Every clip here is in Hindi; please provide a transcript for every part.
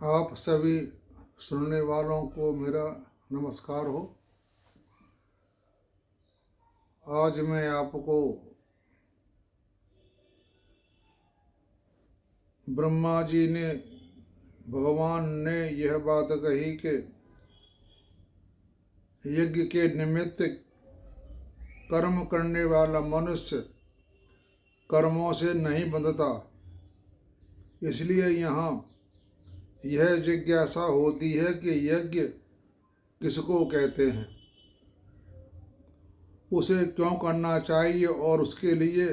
आप सभी सुनने वालों को मेरा नमस्कार हो। आज मैं आपको ब्रह्मा जी ने भगवान ने यह बात कही कि यज्ञ के निमित्त कर्म करने वाला मनुष्य कर्मों से नहीं बंधता। इसलिए यहाँ यह जिज्ञासा होती है कि यज्ञ किसको कहते हैं, उसे क्यों करना चाहिए और उसके लिए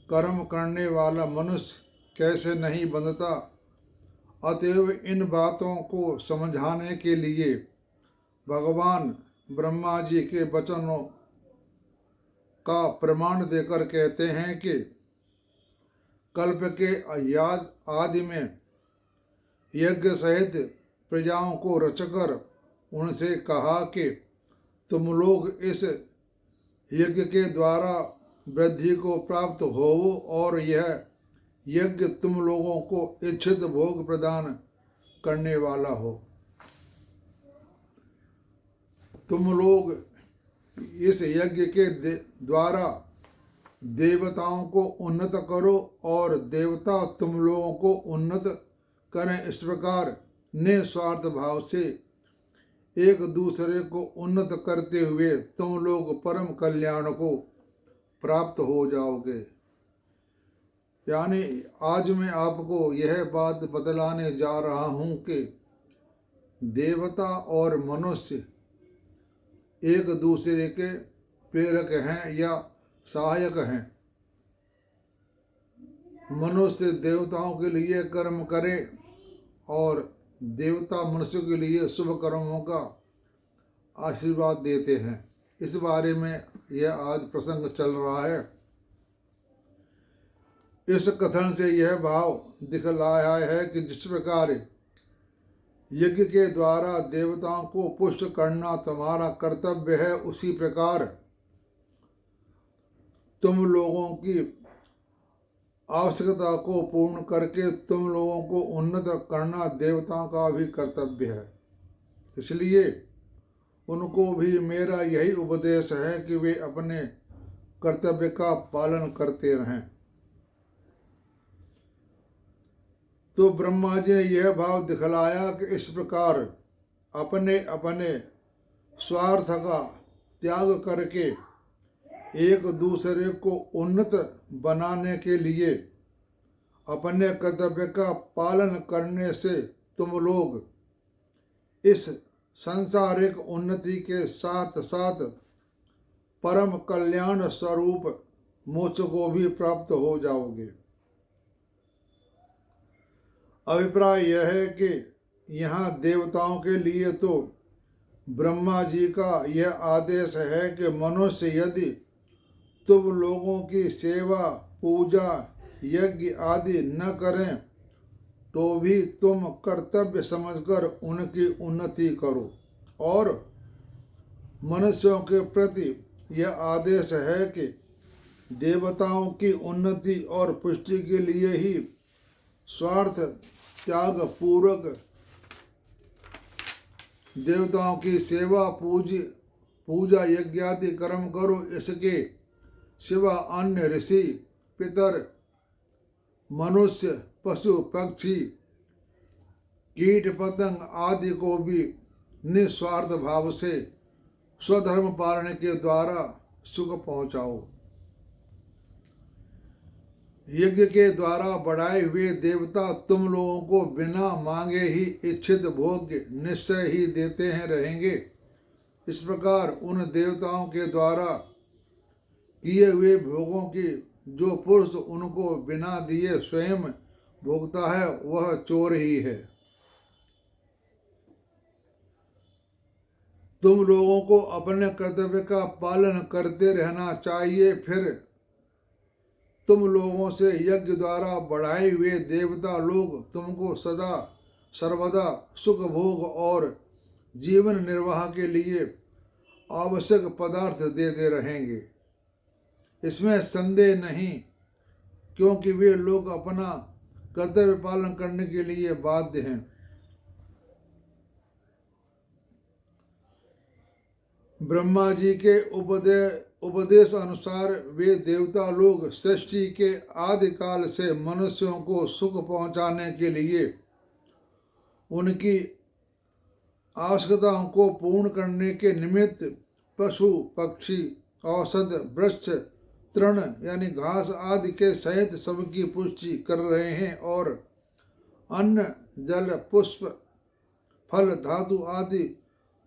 कर्म करने वाला मनुष्य कैसे नहीं बंधता। अतएव इन बातों को समझाने के लिए भगवान ब्रह्मा जी के वचनों का प्रमाण देकर कहते हैं कि कल्प के आदि में यज्ञ सहित प्रजाओं को रचकर उनसे कहा कि तुम लोग इस यज्ञ के द्वारा वृद्धि को प्राप्त होवो और यह यज्ञ तुम लोगों को इच्छित भोग प्रदान करने वाला हो। तुम लोग इस यज्ञ के द्वारा देवताओं को उन्नत करो और देवता तुम लोगों को उन्नत करें। इस प्रकार निस्वार्थ भाव से एक दूसरे को उन्नत करते हुए तुम लोग परम कल्याण को प्राप्त हो जाओगे। यानी आज मैं आपको यह बात बतलाने जा रहा हूँ कि देवता और मनुष्य एक दूसरे के प्रेरक हैं या सहायक हैं। मनुष्य देवताओं के लिए कर्म करे और देवता मनुष्य के लिए शुभ कर्मों का आशीर्वाद देते हैं। इस बारे में यह आज प्रसंग चल रहा है। इस कथन से यह भाव दिखलाया है कि जिस प्रकार यज्ञ के द्वारा देवताओं को पुष्ट करना तुम्हारा कर्तव्य है, उसी प्रकार तुम लोगों की आवश्यकता को पूर्ण करके तुम लोगों को उन्नत करना देवताओं का भी कर्तव्य है। इसलिए उनको भी मेरा यही उपदेश है कि वे अपने कर्तव्य का पालन करते रहें। तो ब्रह्मा जी ने यह भाव दिखलाया कि इस प्रकार अपने अपने स्वार्थ का त्याग करके एक दूसरे को उन्नत बनाने के लिए अपने कर्तव्य का पालन करने से तुम लोग इस सांसारिक उन्नति के साथ साथ परम कल्याण स्वरूप मोक्ष को भी प्राप्त हो जाओगे। अभिप्राय यह है कि यहाँ देवताओं के लिए तो ब्रह्मा जी का यह आदेश है कि मनुष्य यदि तुम लोगों की सेवा पूजा यज्ञ आदि न करें तो भी तुम कर्तव्य समझकर उनकी उन्नति करो। और मनुष्यों के प्रति यह आदेश है कि देवताओं की उन्नति और पुष्टि के लिए ही स्वार्थ त्याग पूर्वक देवताओं की सेवा पूजा यज्ञ आदि कर्म करो। इसके सिवा अन्य ऋषि पितर मनुष्य पशु पक्षी कीट पतंग आदि को भी निस्वार्थ भाव से स्वधर्म पालन के द्वारा सुख पहुँचाओ। यज्ञ के द्वारा बढ़ाए हुए देवता तुम लोगों को बिना मांगे ही इच्छित भोग निश्चय ही देते हैं रहेंगे। इस प्रकार उन देवताओं के द्वारा किए हुए भोगों की जो पुरुष उनको बिना दिए स्वयं भोगता है वह चोर ही है। तुम लोगों को अपने कर्तव्य का पालन करते रहना चाहिए। फिर तुम लोगों से यज्ञ द्वारा बढ़ाए हुए देवता लोग तुमको सदा सर्वदा सुख भोग और जीवन निर्वाह के लिए आवश्यक पदार्थ देते रहेंगे। इसमें संदेह नहीं, क्योंकि वे लोग अपना कर्तव्य पालन करने के लिए बाध्य हैं। ब्रह्मा जी के उपदेश अनुसार वे देवता लोग सृष्टि के आदि काल से मनुष्यों को सुख पहुंचाने के लिए उनकी आवश्यकताओं को पूर्ण करने के निमित्त पशु पक्षी औषध वृक्ष तृण यानी घास आदि के सहित सबकी पुष्टि कर रहे हैं और अन्न जल पुष्प फल धातु आदि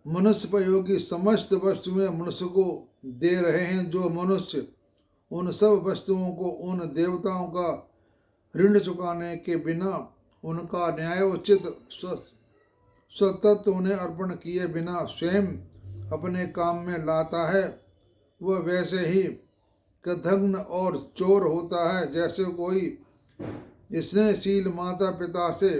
मनुष्योपयोगी समस्त वस्तुएं मनुष्य को दे रहे हैं। जो मनुष्य उन सब वस्तुओं को उन देवताओं का ऋण चुकाने के बिना उनका न्यायोचित स्वतत्व उन्हें अर्पण किए बिना स्वयं अपने काम में लाता है, वह वैसे ही कृतघ्न और चोर होता है जैसे कोई स्नेहशील माता पिता से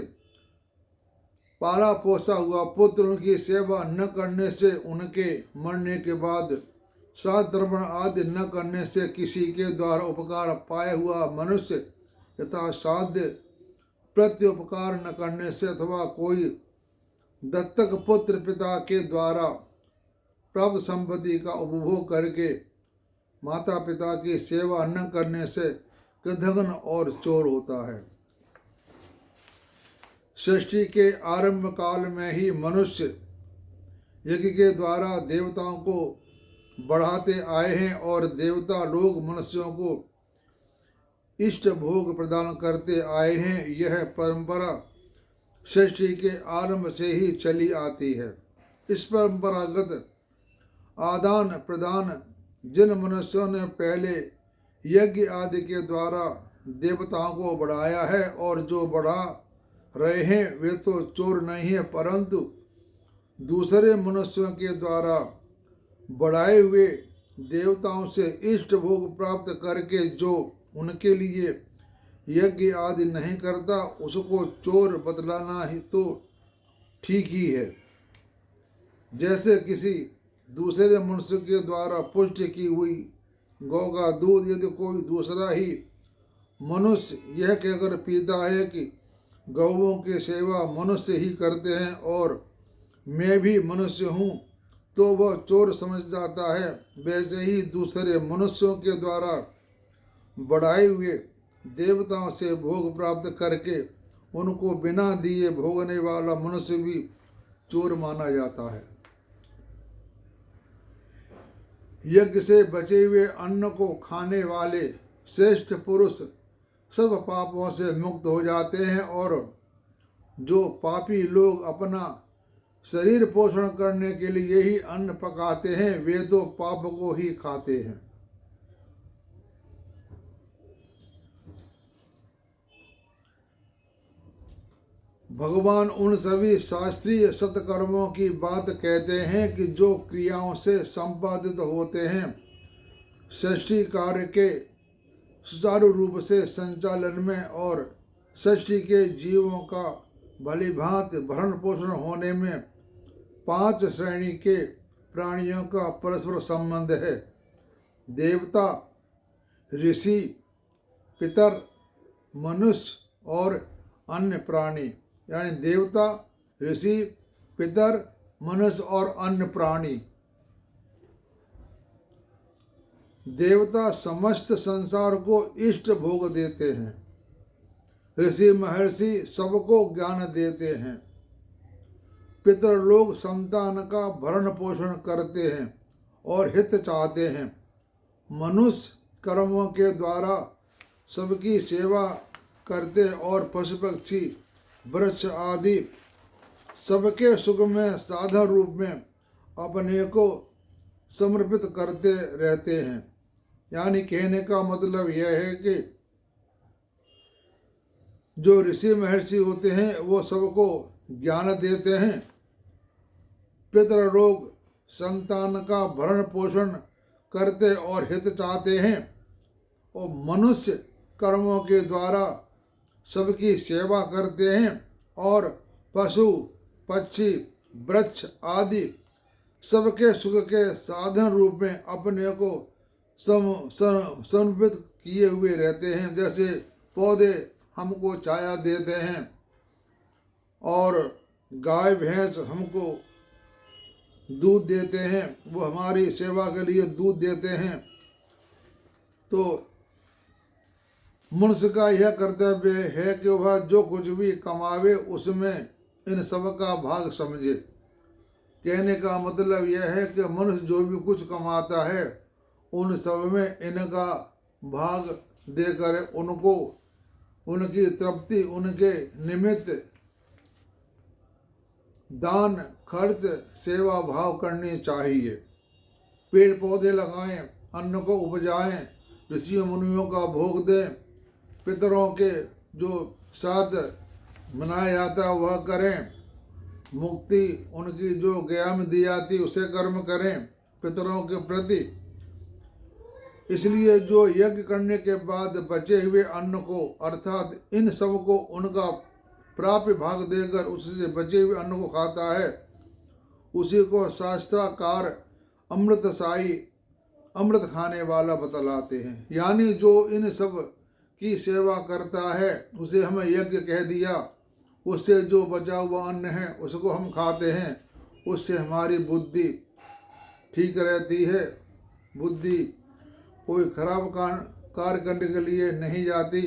पाला पोसा हुआ पुत्र उनकी सेवा न करने से, उनके मरने के बाद श्राद्ध तर्पण आदि न करने से, किसी के द्वारा उपकार पाया हुआ मनुष्य यथा श्राद्ध प्रत्युपकार न करने से, अथवा कोई दत्तक पुत्र पिता के द्वारा प्राप्त संपत्ति का उपभोग करके माता पिता की सेवा न करने से कृतघ्न और चोर होता है। सृष्टि के आरंभ काल में ही मनुष्य यज्ञ के द्वारा देवताओं को बढ़ाते आए हैं और देवता लोग मनुष्यों को इष्ट भोग प्रदान करते आए हैं। यह परंपरा सृष्टि के आरंभ से ही चली आती है। इस परंपरागत आदान प्रदान जिन मनुष्यों ने पहले यज्ञ आदि के द्वारा देवताओं को बढ़ाया है और जो बढ़ा रहे हैं वे तो चोर नहीं है, परंतु दूसरे मनुष्यों के द्वारा बढ़ाए हुए देवताओं से इष्ट भोग प्राप्त करके जो उनके लिए यज्ञ आदि नहीं करता उसको चोर बतलाना ही तो ठीक ही है। जैसे किसी दूसरे मनुष्य के द्वारा पुष्ट की हुई गौ का दूध यदि कोई दूसरा ही मनुष्य यह कहकर पीता है कि गौओं की सेवा मनुष्य ही करते हैं और मैं भी मनुष्य हूँ, तो वह चोर समझ जाता है। वैसे ही दूसरे मनुष्यों के द्वारा बढ़ाए हुए देवताओं से भोग प्राप्त करके उनको बिना दिए भोगने वाला मनुष्य भी चोर माना जाता है। यज्ञ से बचे हुए अन्न को खाने वाले श्रेष्ठ पुरुष सब पापों से मुक्त हो जाते हैं और जो पापी लोग अपना शरीर पोषण करने के लिए ही अन्न पकाते हैं वे तो पाप को ही खाते हैं। भगवान उन सभी शास्त्रीय सत्कर्मों की बात कहते हैं कि जो क्रियाओं से संपादित होते हैं, सृष्टि कार्य के सुचारू रूप से संचालन में और सृष्टि के जीवों का भली भांति भरण पोषण होने में 5 श्रेणी के प्राणियों का परस्पर संबंध है। देवता, ऋषि, पितर, मनुष्य और अन्य प्राणी, यानी देवता, ऋषि, पितर, मनुष्य और अन्य प्राणी। देवता समस्त संसार को इष्ट भोग देते हैं। ऋषि महर्षि सबको ज्ञान देते हैं। पितर लोग संतान का भरण पोषण करते हैं और हित चाहते हैं। मनुष्य कर्मों के द्वारा सबकी सेवा करते और पशु पक्षी वृक्ष आदि सबके सुख में साधन रूप में अपने को समर्पित करते रहते हैं। यानी कहने का मतलब यह है कि जो ऋषि महर्षि होते हैं वो सबको ज्ञान देते हैं। पितर लोग संतान का भरण पोषण करते और हित चाहते हैं और मनुष्य कर्मों के द्वारा सबकी सेवा करते हैं और पशु पक्षी वृक्ष आदि सबके सुख के साधन रूप में अपने को समर्पित किए हुए रहते हैं। जैसे पौधे हमको छाया देते हैं और गाय भैंस हमको दूध देते हैं, वो हमारी सेवा के लिए दूध देते हैं। तो मनुष्य का यह कर्तव्य है कि वह जो कुछ भी कमावे उसमें इन सब का भाग समझे। कहने का मतलब यह है कि मनुष्य जो भी कुछ कमाता है उन सब में इनका भाग देकर उनको उनकी तृप्ति, उनके निमित्त दान, खर्च, सेवा भाव करनी चाहिए। पेड़ पौधे लगाएं, अन्न को उपजाएं, ऋषियों मुनियों का भोग दें, पितरों के जो साथ मनाया जाता वह करें, मुक्ति उनकी जो गया में दी जाती उसे कर्म करें पितरों के प्रति। इसलिए जो यज्ञ करने के बाद बचे हुए अन्न को अर्थात इन सब को उनका प्राप्य भाग देकर उससे बचे हुए अन्न को खाता है, उसी को शास्त्राकार अमृतसाई, अमृत खाने वाला बतलाते हैं। यानी जो इन सब की सेवा करता है उसे हमें यज्ञ कह दिया। उससे जो बचा हुआ अन्न है उसको हम खाते हैं, उससे हमारी बुद्धि ठीक रहती है। बुद्धि कोई खराब कार्य करने के लिए नहीं जाती,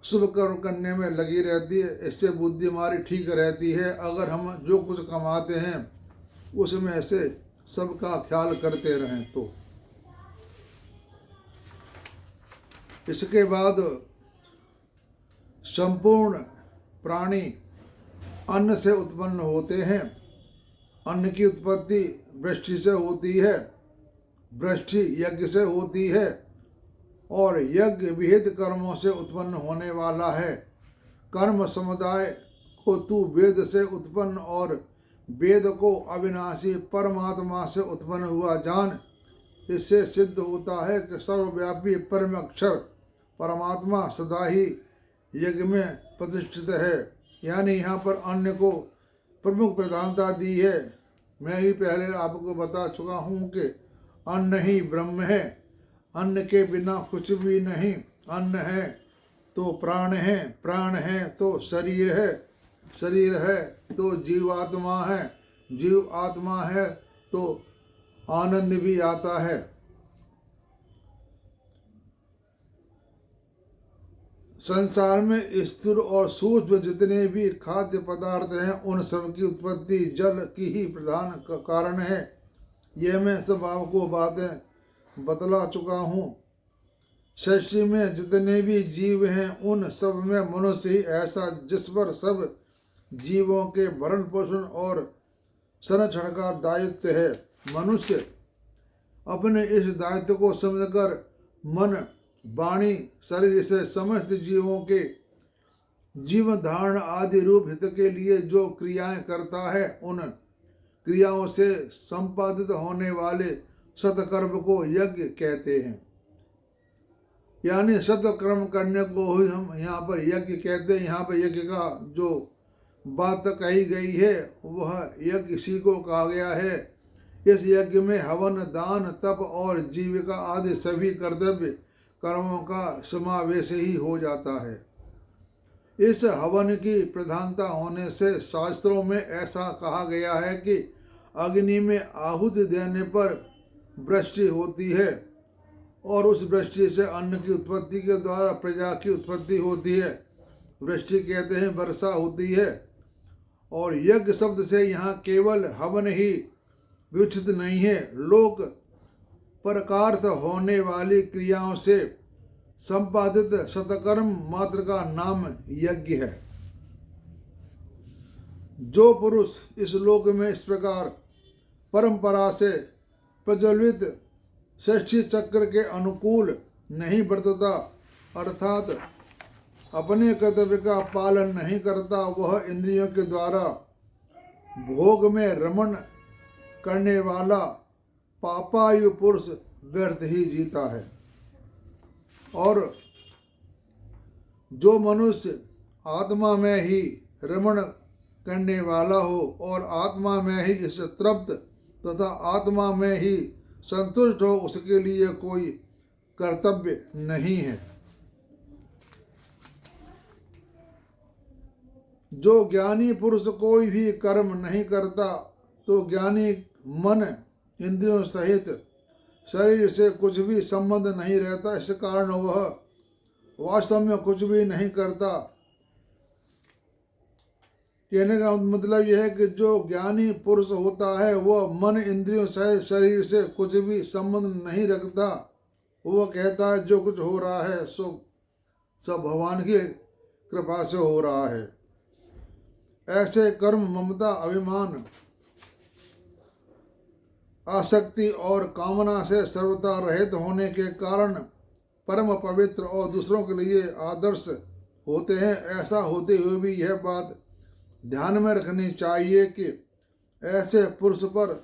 शुभ कर्म करने में लगी रहती है। इससे बुद्धि हमारी ठीक रहती है। अगर हम जो कुछ कमाते हैं उसमें से सबका ख्याल करते रहें तो। इसके बाद संपूर्ण प्राणी अन्न से उत्पन्न होते हैं। अन्न की उत्पत्ति वृष्टि से होती है, वृष्टि यज्ञ से होती है और यज्ञ विहित कर्मों से उत्पन्न होने वाला है। कर्म समुदाय को तू वेद से उत्पन्न और वेद को अविनाशी परमात्मा से उत्पन्न हुआ जान। इससे सिद्ध होता है कि सर्वव्यापी परम अक्षर परमात्मा सदा ही यज्ञ में प्रतिष्ठित है। यानी यहाँ पर अन्न को प्रमुख प्रधानता दी है। मैं ही पहले आपको बता चुका हूँ कि अन्न ही ब्रह्म है, अन्न के बिना कुछ भी नहीं। अन्न है तो प्राण है, प्राण है तो शरीर है, शरीर है तो जीवात्मा है, जीव आत्मा है तो आनंद भी आता है। संसार में स्थूल और सूक्ष्म जितने भी खाद्य पदार्थ हैं उन सब की उत्पत्ति जल की ही प्रधान कारण है। यह मैं सब आपको बातें बतला चुका हूँ। सृष्टि में जितने भी जीव हैं उन सब में मनुष्य ही ऐसा जिस पर सब जीवों के भरण पोषण और संरक्षण का दायित्व है। मनुष्य अपने इस दायित्व को समझकर मन, वाणी, शरीर से समस्त जीवों के जीवन धारण आदि रूप हित के लिए जो क्रियाएं करता है उन क्रियाओं से संपादित होने वाले सत्कर्म को यज्ञ कहते हैं। यानी सत्कर्म करने को ही हम यहाँ पर यज्ञ कहते हैं। यहाँ पर यज्ञ का जो बात कही गई है वह यज्ञ इसी को कहा गया है। इस यज्ञ में हवन, दान, तप और जीविका आदि सभी कर्तव्य कर्मों का समावेश ही हो जाता है। इस हवन की प्रधानता होने से शास्त्रों में ऐसा कहा गया है कि अग्नि में आहुति देने पर वृष्टि होती है और उस वृष्टि से अन्न की उत्पत्ति के द्वारा प्रजा की उत्पत्ति होती है। वृष्टि कहते हैं वर्षा होती है। और यज्ञ शब्द से यहाँ केवल हवन ही विवक्षित नहीं है, लोक परकार्थ होने वाली क्रियाओं से संपादित सत्कर्म मात्र का नाम यज्ञ है। जो पुरुष इस लोक में इस प्रकार परंपरा से प्रज्वलित सृष्टि चक्र के अनुकूल नहीं बरतता अर्थात अपने कर्तव्य का पालन नहीं करता, वह इंद्रियों के द्वारा भोग में रमण करने वाला पापायु पुरुष व्यर्थ ही जीता है। और जो मनुष्य आत्मा में ही रमण करने वाला हो और आत्मा में ही इस तृप्त तथा आत्मा में ही संतुष्ट हो, उसके लिए कोई कर्तव्य नहीं है। जो ज्ञानी पुरुष कोई भी कर्म नहीं करता तो ज्ञानी मन इंद्रियों सहित शरीर से कुछ भी संबंध नहीं रहता, इस कारण वह वास्तव में कुछ भी नहीं करता। कहने का मतलब यह है कि जो ज्ञानी पुरुष होता है वह मन इंद्रियों सहित शरीर से कुछ भी संबंध नहीं रखता। वह कहता है जो कुछ हो रहा है सो सब भगवान की कृपा से हो रहा है। ऐसे कर्म ममता अभिमान आसक्ति और कामना से सर्वथा रहित होने के कारण परम पवित्र और दूसरों के लिए आदर्श होते हैं। ऐसा होते हुए भी यह बात ध्यान में रखनी चाहिए कि ऐसे पुरुष पर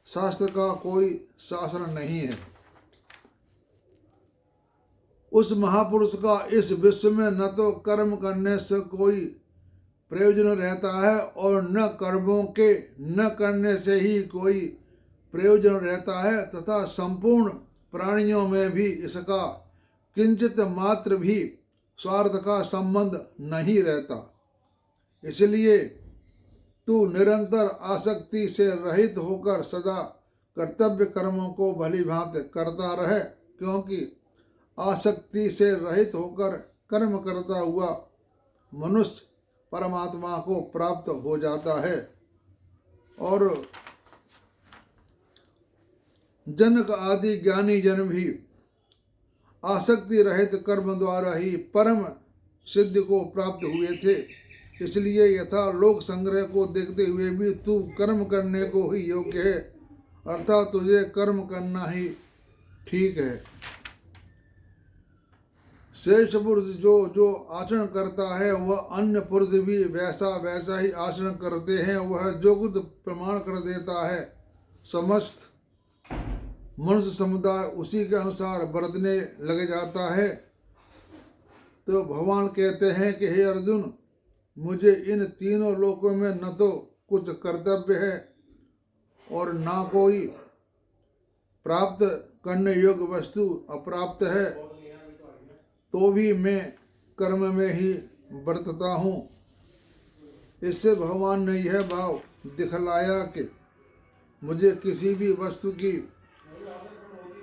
शास्त्र का कोई शासन नहीं है। उस महापुरुष का इस विश्व में न तो कर्म करने से कोई प्रयोजन रहता है और न कर्मों के न करने से ही कोई प्रयोजन रहता है, तथा संपूर्ण प्राणियों में भी इसका किंचित मात्र भी स्वार्थ का संबंध नहीं रहता। इसलिए तू निरंतर आसक्ति से रहित होकर सदा कर्तव्य कर्मों को भली भांति करता रहे, क्योंकि आसक्ति से रहित होकर कर्म करता हुआ मनुष्य परमात्मा को प्राप्त हो जाता है। और जनक आदि ज्ञानी जन भी आसक्ति रहित कर्म द्वारा ही परम सिद्धि को प्राप्त हुए थे। इसलिए यथा लोक संग्रह को देखते हुए भी तू कर्म करने को ही योग्य है, अर्थात तुझे कर्म करना ही ठीक है। श्रेष्ठ पुरुष जो जो आचरण करता है वह अन्य पुरुष भी वैसा वैसा ही आचरण करते हैं। वह जो कुछ प्रमाण कर देता है समस्त मनुष्य समुदाय उसी के अनुसार बरतने लग जाता है। तो भगवान कहते हैं कि हे अर्जुन, मुझे इन तीनों लोकों में न तो कुछ कर्तव्य है और ना कोई प्राप्त करने योग्य वस्तु अप्राप्त है, तो भी मैं कर्म में ही बरतता हूँ। इससे भगवान ने यह भाव दिखलाया कि मुझे किसी भी वस्तु की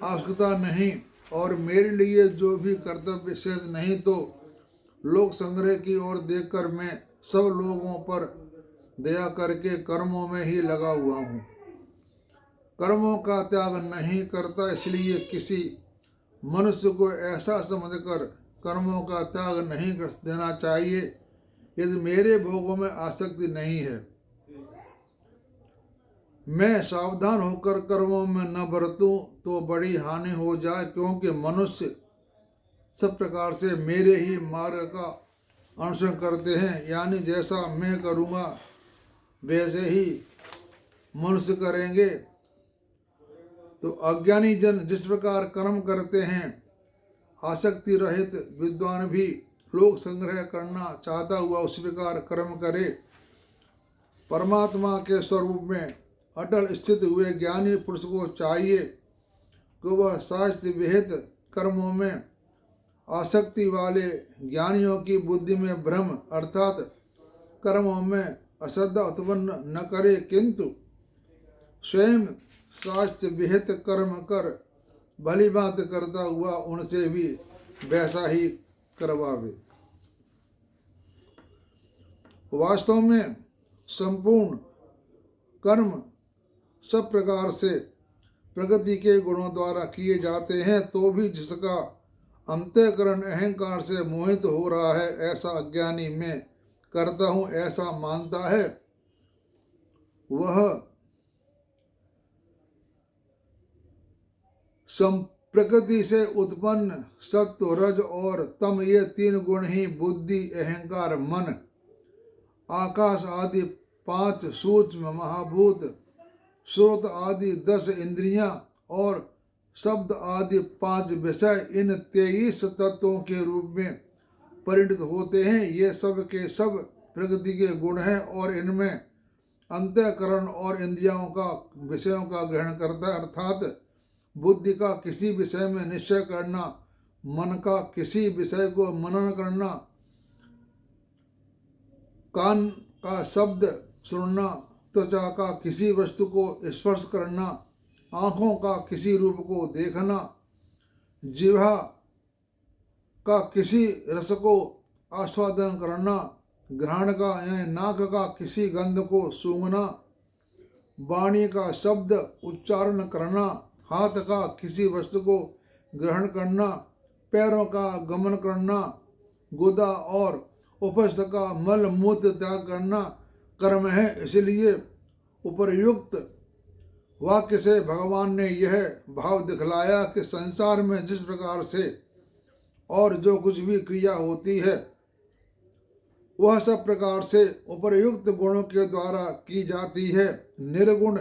आवश्यकता नहीं और मेरे लिए जो भी कर्तव्य शेष नहीं, तो लोक संग्रह की ओर देखकर मैं सब लोगों पर दया करके कर्मों में ही लगा हुआ हूँ, कर्मों का त्याग नहीं करता। इसलिए किसी मनुष्य को ऐसा समझकर कर्मों का त्याग नहीं कर देना चाहिए यदि मेरे भोगों में आसक्ति नहीं है। मैं सावधान होकर कर्मों में न बरतूं तो बड़ी हानि हो जाए, क्योंकि मनुष्य सब प्रकार से मेरे ही मार्ग का अनुसरण करते हैं, यानी जैसा मैं करूँगा वैसे ही मनुष्य करेंगे। तो अज्ञानी जन जिस प्रकार कर्म करते हैं, आसक्ति रहित विद्वान भी लोक संग्रह करना चाहता हुआ उस प्रकार कर्म करे। परमात्मा के स्वरूप में अटल स्थित हुए ज्ञानी पुरुष को चाहिए कि वह शास्त्र विहित कर्मों में आसक्ति वाले ज्ञानियों की बुद्धि में भ्रम अर्थात कर्मों में अश्रद्धा उत्पन्न न करे, किंतु स्वयं शास्त्र विहित कर्म कर भली बात करता हुआ उनसे भी वैसा ही करवावे। वास्तव में संपूर्ण कर्म सब प्रकार से प्रगति के गुणों द्वारा किए जाते हैं, तो भी जिसका अंतःकरण अहंकार से मोहित हो रहा है, ऐसा अज्ञानी मैं करता हूँ ऐसा मानता है, वह प्रकृति से उत्पन्न सत्व रज और तम ये तीन गुण ही बुद्धि अहंकार मन आकाश आदि 5 सूक्ष्म महाभूत श्रोत आदि 10 इंद्रियां और शब्द आदि 5 विषय इन 23 तत्वों के रूप में परिणत होते हैं। ये सब के सब प्रकृति के गुण हैं और इनमें अंतःकरण और इंद्रियों का विषयों का ग्रहण करता है, अर्थात बुद्धि का किसी विषय में निश्चय करना, मन का किसी विषय को मनन करना, कान का शब्द सुनना, त्वचा का किसी वस्तु को स्पर्श करना, आँखों का किसी रूप को देखना, जिह्वा का किसी रस को आस्वादन करना, घ्राण का यानी नाक का किसी गंध को सूंघना, वाणी का शब्द उच्चारण करना, हाथ का किसी वस्तु को ग्रहण करना, पैरों का गमन करना, गुदा और उपस्थ का मल मूत्र त्याग करना कर्म है। इसलिए उपर्युक्त वाक्य से भगवान ने यह भाव दिखलाया कि संसार में जिस प्रकार से और जो कुछ भी क्रिया होती है वह सब प्रकार से उपर्युक्त गुणों के द्वारा की जाती है। निर्गुण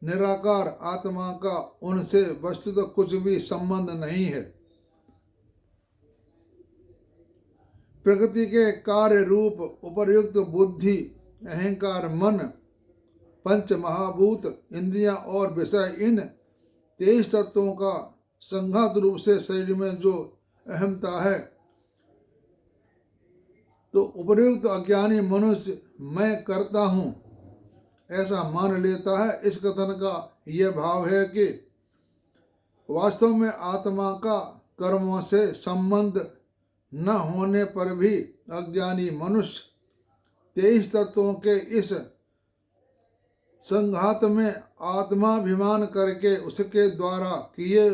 निराकार आत्मा का उनसे वस्तुतः कुछ भी संबंध नहीं है। प्रकृति के कार्य रूप उपर्युक्त बुद्धि, अहंकार, मन, पंच महाभूत, इंद्रियां और विषय, इन 23 तत्वों का संघात रूप से शरीर में जो अहमता है, तो उपर्युक्त अज्ञानी मनुष्य मैं करता हूँ ऐसा मान लेता है। इस कथन का यह भाव है कि वास्तव में आत्मा का कर्मों से संबंध न होने पर भी अज्ञानी मनुष्य 23 तत्वों के इस संघात में आत्माभिमान करके उसके द्वारा किए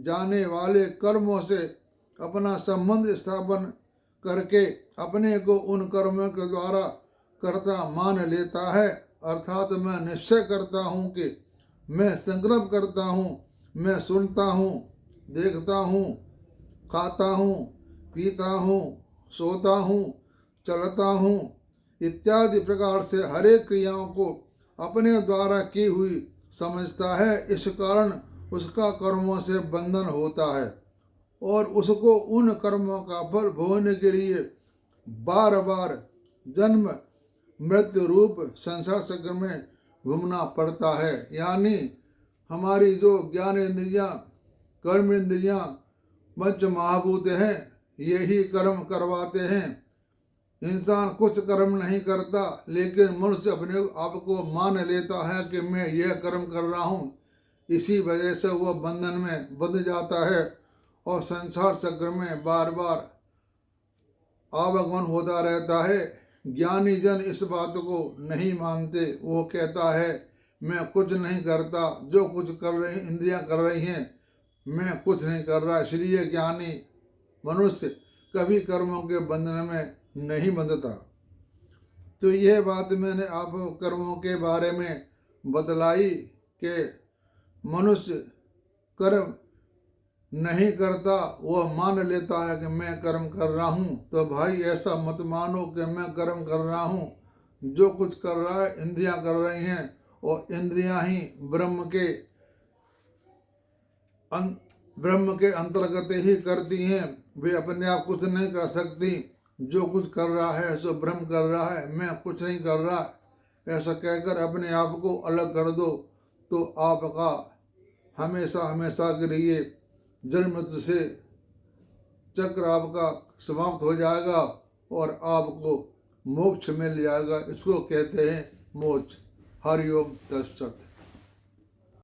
जाने वाले कर्मों से अपना संबंध स्थापन करके अपने को उन कर्मों के द्वारा कर्ता मान लेता है। अर्थात मैं निश्चय करता हूँ कि मैं संकल्प करता हूँ, मैं सुनता हूँ, देखता हूँ, खाता हूँ, पीता हूँ, सोता हूँ, चलता हूँ इत्यादि प्रकार से हरेक क्रियाओं को अपने द्वारा की हुई समझता है। इस कारण उसका कर्मों से बंधन होता है और उसको उन कर्मों का फल भोगने के लिए बार बार जन्म मृत्यु रूप संसार चक्र में घूमना पड़ता है। यानी हमारी जो ज्ञान इंद्रियां, कर्म इंद्रियां, पंच महाभूत हैं, यही कर्म करवाते हैं। इंसान कुछ कर्म नहीं करता, लेकिन मनुष्य अपने आप को मान लेता है कि मैं यह कर्म कर रहा हूँ। इसी वजह से वह बंधन में बंध जाता है और संसार चक्र में बार बार आवागमन होता रहता है। ज्ञानी जन इस बात को नहीं मानते। वो कहता है मैं कुछ नहीं करता, जो कुछ कर रही इंद्रियां कर रही हैं मैं कुछ नहीं कर रहा। इसलिए ज्ञानी मनुष्य कभी कर्मों के बंधन में नहीं बंधता। तो यह बात मैंने आप कर्मों के बारे में बतलाई कि मनुष्य कर्म नहीं करता, वह मान लेता है कि मैं कर्म कर रहा हूँ। तो भाई ऐसा मत मानो कि मैं कर्म कर रहा हूँ। जो कुछ कर रहा है इंद्रियां कर रही हैं और इंद्रियां ही ब्रह्म के अंतर्गत ही करती हैं। वे अपने आप कुछ नहीं कर सकती। जो कुछ कर रहा है सो ब्रह्म कर रहा है, मैं कुछ नहीं कर रहा। ऐसा कहकर अपने आप को अलग कर दो तो आपका हमेशा हमेशा के लिए जन्म मृत्यु से चक्र आपका समाप्त हो जाएगा और आपको मोक्ष मिल जाएगा। इसको कहते हैं मोक्ष। हरि ओम तत्सत।